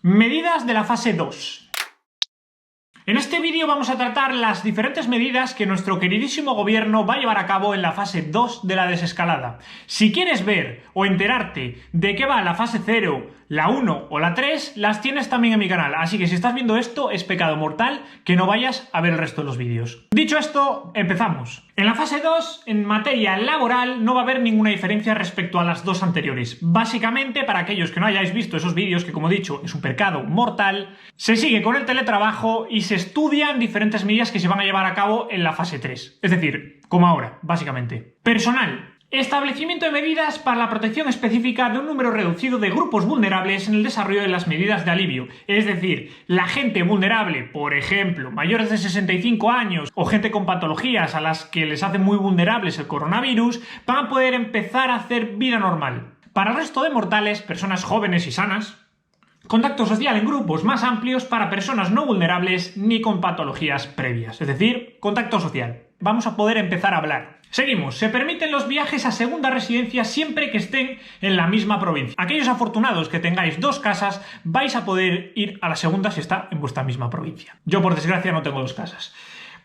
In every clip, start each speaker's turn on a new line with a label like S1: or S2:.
S1: Medidas de la fase 2. En este vídeo vamos a tratar las diferentes medidas que nuestro queridísimo gobierno va a llevar a cabo en la fase 2 de la desescalada. Si quieres ver o enterarte de qué va la fase 0, la 1 o la 3, las tienes también en mi canal. Así que si estás viendo esto, es pecado mortal que no vayas a ver el resto de los vídeos. Dicho esto, empezamos. En la fase 2, en materia laboral, no va a haber ninguna diferencia respecto a las dos anteriores. Básicamente, para aquellos que no hayáis visto esos vídeos, que como he dicho, es un pecado mortal, se sigue con el teletrabajo y se estudian diferentes medidas que se van a llevar a cabo en la fase 3. Es decir, como ahora, básicamente. Personal. Establecimiento de medidas para la protección específica de un número reducido de grupos vulnerables en el desarrollo de las medidas de alivio. Es decir, la gente vulnerable, por ejemplo, mayores de 65 años o gente con patologías a las que les hace muy vulnerables el coronavirus, van a poder empezar a hacer vida normal. Para el resto de mortales, personas jóvenes y sanas, contacto social en grupos más amplios para personas no vulnerables ni con patologías previas. Es decir, contacto social. Vamos a poder empezar a hablar. Seguimos. Se permiten los viajes a segunda residencia siempre que estén en la misma provincia. Aquellos afortunados que tengáis dos casas, vais a poder ir a la segunda si está en vuestra misma provincia. Yo, por desgracia, no tengo dos casas.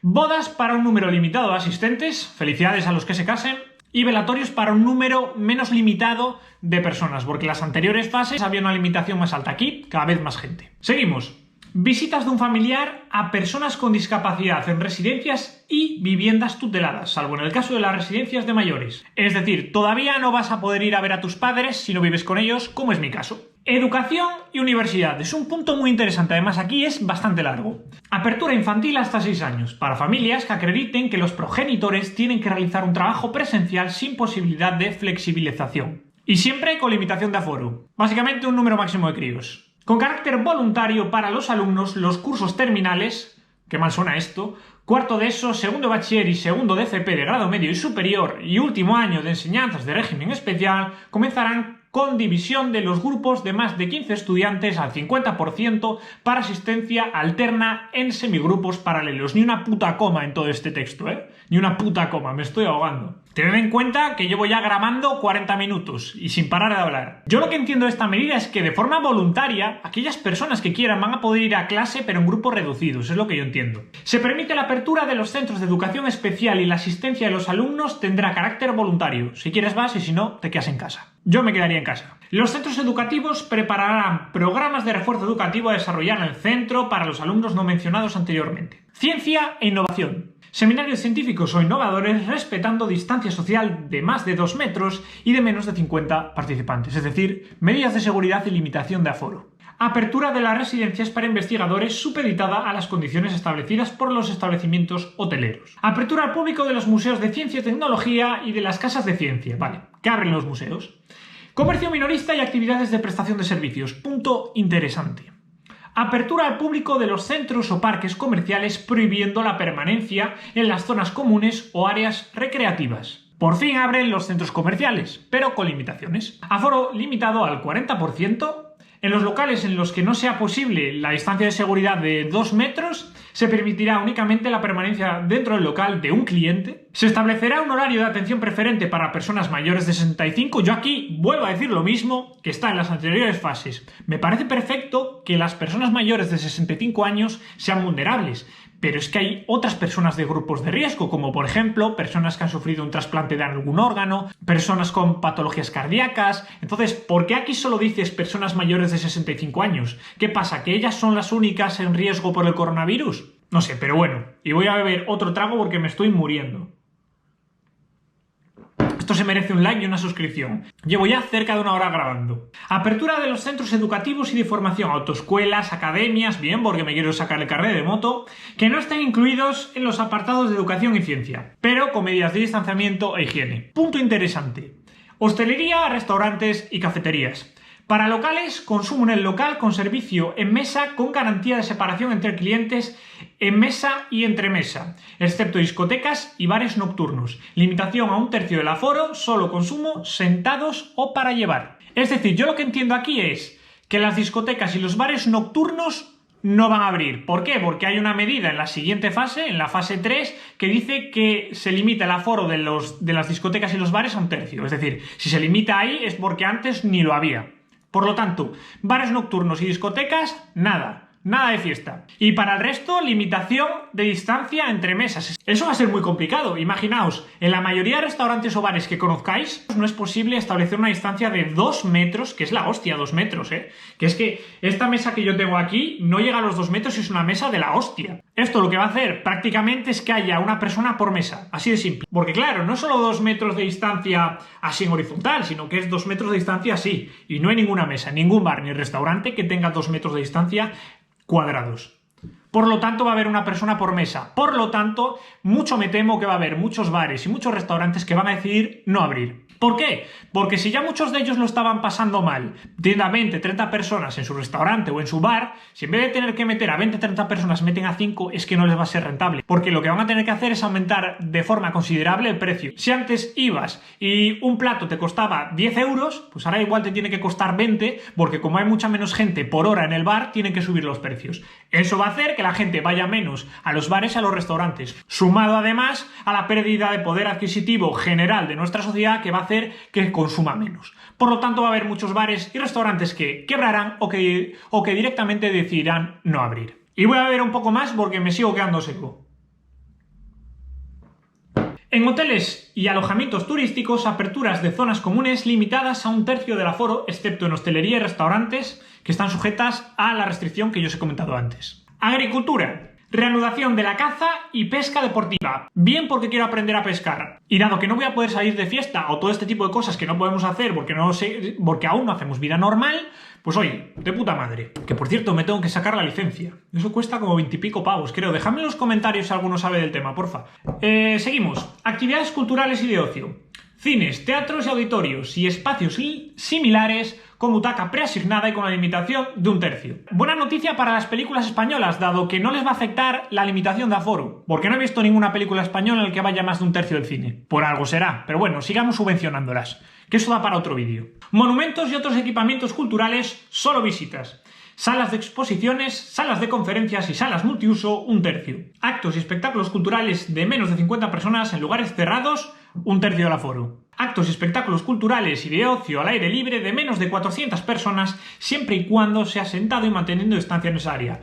S1: Bodas para un número limitado de asistentes. Felicidades a los que se casen. Y velatorios para un número menos limitado de personas, porque en las anteriores fases había una limitación más alta. Aquí, cada vez más gente. Seguimos. Visitas de un familiar a personas con discapacidad en residencias y viviendas tuteladas, salvo en el caso de las residencias de mayores. Es decir, todavía no vas a poder ir a ver a tus padres si no vives con ellos, como es mi caso. Educación y universidad. Es un punto muy interesante, además aquí es bastante largo. Apertura infantil hasta 6 años, para familias que acrediten que los progenitores tienen que realizar un trabajo presencial sin posibilidad de flexibilización. Y siempre con limitación de aforo. Básicamente un número máximo de críos. Con carácter voluntario para los alumnos, los cursos terminales, que mal suena esto, cuarto de ESO, segundo de bachiller y segundo de FP de grado medio y superior y último año de enseñanzas de régimen especial, comenzarán con división de los grupos de más de 15 estudiantes al 50% para asistencia alterna en semigrupos paralelos. Ni una puta coma en todo este texto, Ni una puta coma, me estoy ahogando. Tened en cuenta que llevo ya grabando 40 minutos y sin parar de hablar. Yo lo que entiendo de esta medida es que de forma voluntaria, aquellas personas que quieran van a poder ir a clase pero en grupos reducidos, es lo que yo entiendo. Se permite la apertura de los centros de educación especial y la asistencia de los alumnos tendrá carácter voluntario. Si quieres vas y si no, te quedas en casa. Yo me quedaría en casa. Los centros educativos prepararán programas de refuerzo educativo a desarrollar en el centro para los alumnos no mencionados anteriormente. Ciencia e innovación. Seminarios científicos o innovadores respetando distancia social de más de 2 metros y de menos de 50 participantes, es decir, medidas de seguridad y limitación de aforo. Apertura de las residencias para investigadores supeditada a las condiciones establecidas por los establecimientos hoteleros. Apertura al público de los museos de ciencia y tecnología y de las casas de ciencia, que abren los museos. Comercio minorista y actividades de prestación de servicios, punto interesante. Apertura al público de los centros o parques comerciales prohibiendo la permanencia en las zonas comunes o áreas recreativas. Por fin abren los centros comerciales, pero con limitaciones. Aforo limitado al 40%. En los locales en los que no sea posible la distancia de seguridad de 2 metros, se permitirá únicamente la permanencia dentro del local de un cliente. Se establecerá un horario de atención preferente para personas mayores de 65. Yo aquí vuelvo a decir lo mismo que está en las anteriores fases. Me parece perfecto que las personas mayores de 65 años sean vulnerables, pero es que hay otras personas de grupos de riesgo, como por ejemplo personas que han sufrido un trasplante de algún órgano, personas con patologías cardíacas. Entonces, ¿por qué aquí solo dices personas mayores de 65 años? ¿Qué pasa? ¿Que ellas son las únicas en riesgo por el coronavirus? No sé, pero bueno. Y voy a beber otro trago porque me estoy muriendo. Esto se merece un like y una suscripción. Llevo ya cerca de 1 hora grabando. Apertura de los centros educativos y de formación, autoescuelas, academias, bien, porque me quiero sacar el carnet de moto, que no estén incluidos en los apartados de educación y ciencia, pero con medidas de distanciamiento e higiene. Punto interesante. Hostelería, restaurantes y cafeterías. Para locales, consumo en el local con servicio en mesa con garantía de separación entre clientes en mesa y entre mesa, excepto discotecas y bares nocturnos. Limitación a 1/3 del aforo, solo consumo sentados o para llevar. Es decir, yo lo que entiendo aquí es que las discotecas y los bares nocturnos no van a abrir. ¿Por qué? Porque hay una medida en la siguiente fase, en la fase 3, que dice que se limita el aforo de las discotecas y los bares a 1/3. Es decir, si se limita ahí es porque antes ni lo había. Por lo tanto, bares nocturnos y discotecas, nada. Nada de fiesta. Y para el resto, limitación de distancia entre mesas. Eso va a ser muy complicado. Imaginaos, en la mayoría de restaurantes o bares que conozcáis, no es posible establecer una distancia de 2 metros, que es la hostia, 2 metros, Que es que esta mesa que yo tengo aquí no llega a los 2 metros y es una mesa de la hostia. Esto lo que va a hacer prácticamente es que haya una persona por mesa, así de simple. Porque claro, no es solo 2 metros de distancia así en horizontal, sino que es 2 metros de distancia así. Y no hay ninguna mesa, ningún bar ni restaurante que tenga 2 metros de distancia cuadrados. Por lo tanto, va a haber una persona por mesa. Por lo tanto, mucho me temo que va a haber muchos bares y muchos restaurantes que van a decidir no abrir. ¿Por qué? Porque si ya muchos de ellos lo estaban pasando mal, teniendo a 20, 30 personas en su restaurante o en su bar, si en vez de tener que meter a 20, 30 personas meten a 5, es que no les va a ser rentable. Porque lo que van a tener que hacer es aumentar de forma considerable el precio. Si antes ibas y un plato te costaba 10 euros, pues ahora igual te tiene que costar 20, porque como hay mucha menos gente por hora en el bar, tienen que subir los precios. Eso va a hacer que la gente vaya menos a los bares y a los restaurantes, sumado además a la pérdida de poder adquisitivo general de nuestra sociedad, que va a hacer que consuma menos. Por lo tanto, va a haber muchos bares y restaurantes que quebrarán o que directamente decidirán no abrir. Y voy a beber un poco más porque me sigo quedando seco. En hoteles y alojamientos turísticos, aperturas de zonas comunes limitadas a 1/3 del aforo, excepto en hostelería y restaurantes, que están sujetas a la restricción que yo os he comentado antes. Agricultura. Reanudación de la caza y pesca deportiva. Bien porque quiero aprender a pescar. Y dado que no voy a poder salir de fiesta o todo este tipo de cosas que no podemos hacer porque aún no hacemos vida normal, pues oye, de puta madre. Que por cierto, me tengo que sacar la licencia. Eso cuesta como 20 y pico pavos, creo. Dejadme en los comentarios si alguno sabe del tema, porfa. Seguimos. Actividades culturales y de ocio. Cines, teatros y auditorios y espacios similares con butaca preasignada y con la limitación de 1/3. Buena noticia para las películas españolas, dado que no les va a afectar la limitación de aforo, porque no he visto ninguna película española en la que vaya más de 1/3 del cine. Por algo será, pero bueno, sigamos subvencionándolas, que eso da para otro vídeo. Monumentos y otros equipamientos culturales, solo visitas. Salas de exposiciones, salas de conferencias y salas multiuso, 1/3. Actos y espectáculos culturales de menos de 50 personas en lugares cerrados, 1/3 del aforo. Actos y espectáculos culturales y de ocio al aire libre de menos de 400 personas, siempre y cuando sea sentado y manteniendo distancia necesaria.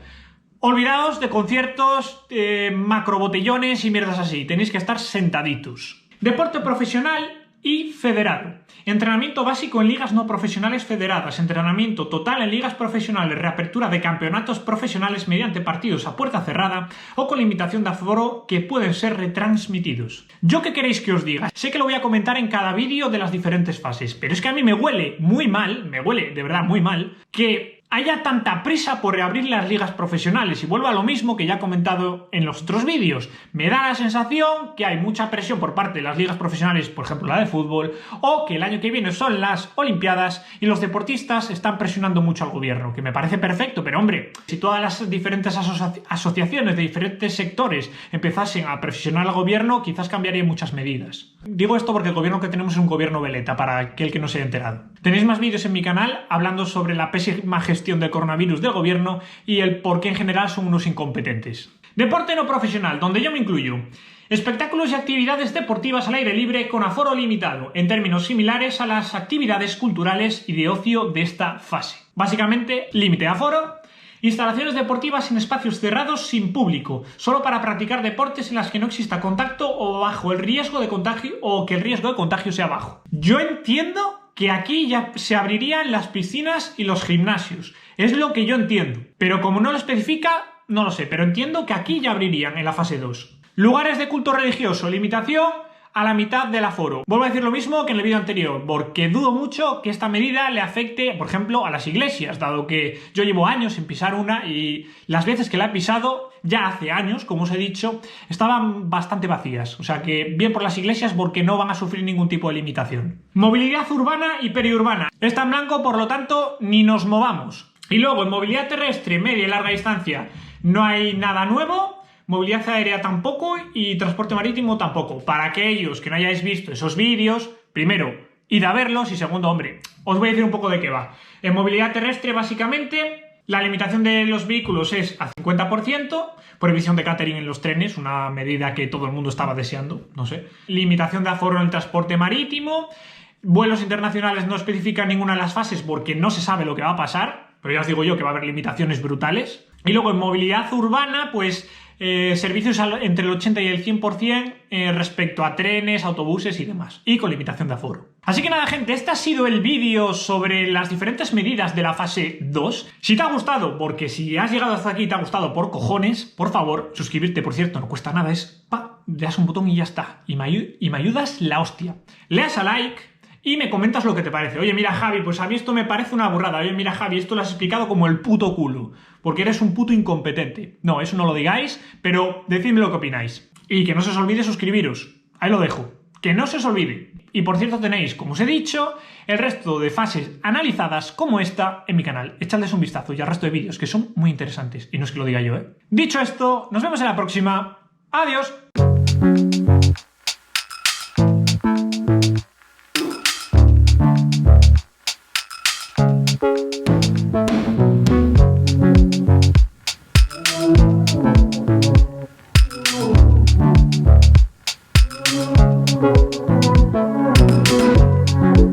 S1: Olvidaos de conciertos, macrobotellones y mierdas así. Tenéis que estar sentaditos. Deporte profesional y federado. Entrenamiento básico en ligas no profesionales federadas. Entrenamiento total en ligas profesionales. Reapertura de campeonatos profesionales mediante partidos a puerta cerrada o con limitación de aforo que pueden ser retransmitidos. ¿Yo qué queréis que os diga? Sé que lo voy a comentar en cada vídeo de las diferentes fases, pero es que a mí me huele muy mal, me huele de verdad muy mal, que haya tanta prisa por reabrir las ligas profesionales. Y vuelvo a lo mismo que ya he comentado en los otros vídeos. Me da la sensación que hay mucha presión por parte de las ligas profesionales, por ejemplo la de fútbol, o que el año que viene son las Olimpiadas y los deportistas están presionando mucho al gobierno, que me parece perfecto, pero hombre, si todas las diferentes asociaciones de diferentes sectores empezasen a presionar al gobierno, quizás cambiarían muchas medidas. Digo esto porque el gobierno que tenemos es un gobierno veleta, para aquel que no se haya enterado. Tenéis más vídeos en mi canal hablando sobre la pésima gestión del coronavirus del gobierno y el por qué en general son unos incompetentes. Deporte no profesional, donde yo me incluyo. Espectáculos y actividades deportivas al aire libre con aforo limitado, en términos similares a las actividades culturales y de ocio de esta fase. Básicamente, límite de aforo. Instalaciones deportivas en espacios cerrados sin público, solo para practicar deportes en las que no exista contacto o bajo el riesgo de contagio o que el riesgo de contagio sea bajo. Yo entiendo que aquí ya se abrirían las piscinas y los gimnasios. Es lo que yo entiendo. Pero como no lo especifica, no lo sé. Pero entiendo que aquí ya abrirían en la fase 2. Lugares de culto religioso. Limitación a la mitad del aforo. Vuelvo a decir lo mismo que en el vídeo anterior, porque dudo mucho que esta medida le afecte, por ejemplo, a las iglesias, dado que yo llevo años sin pisar una y las veces que la he pisado, ya hace años, como os he dicho, estaban bastante vacías. O sea que bien por las iglesias porque no van a sufrir ningún tipo de limitación. Movilidad urbana y periurbana. Está en blanco, por lo tanto, ni nos movamos. Y luego, en movilidad terrestre, media y larga distancia, no hay nada nuevo. Movilidad aérea tampoco y transporte marítimo tampoco. Para aquellos que no hayáis visto esos vídeos, primero, id a verlos y segundo, hombre, os voy a decir un poco de qué va. En movilidad terrestre, básicamente, la limitación de los vehículos es a 50%, prohibición de catering en los trenes, una medida que todo el mundo estaba deseando, no sé. Limitación de aforo en el transporte marítimo, Vuelos internacionales no especifican ninguna de las fases porque no se sabe lo que va a pasar, pero ya os digo yo que va a haber limitaciones brutales. Y luego en movilidad urbana, pues servicios entre el 80 y el 100% respecto a trenes, autobuses y demás, y con limitación de aforo. Así que nada, gente, este ha sido el vídeo sobre las diferentes medidas de la fase 2. Si te ha gustado, porque si has llegado hasta aquí y te ha gustado por cojones, por favor, suscribirte, por cierto, no cuesta nada, es le das un botón y ya está, y me ayudas la hostia. Le das a like y me comentas lo que te parece. Oye, mira, Javi, pues a mí esto me parece una burrada. Oye, mira, Javi, esto lo has explicado como el puto culo, porque eres un puto incompetente. No, eso no lo digáis, pero decidme lo que opináis. Y que no se os olvide suscribiros. Ahí lo dejo. Que no se os olvide. Y por cierto tenéis, como os he dicho, el resto de fases analizadas como esta en mi canal. Echadles un vistazo y al resto de vídeos, que son muy interesantes. Y no es que lo diga yo, ¿eh? Dicho esto, nos vemos en la próxima. ¡Adiós!